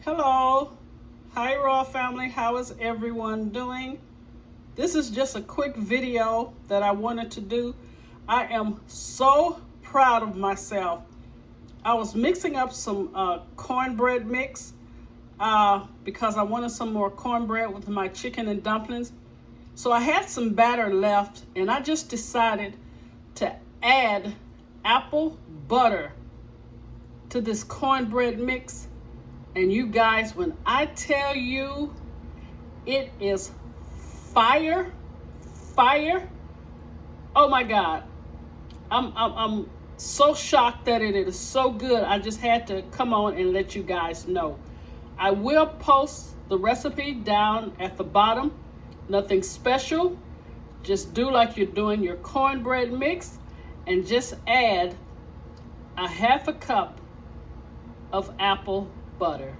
Hello, hi Raw family, how is everyone doing? This is just a quick video that I wanted to do. I am so proud of myself. I was mixing up some cornbread mix because I wanted some more cornbread with my chicken and dumplings. So I had some batter left and I just decided to add apple butter to this cornbread mix. And you guys, when I tell you it is fire, oh my God. I'm so shocked that it is so good. I just had to come on and let you guys know. I will post the recipe down at the bottom. Nothing special. Just do like you're doing your cornbread mix and just add a half a cup of apple butter.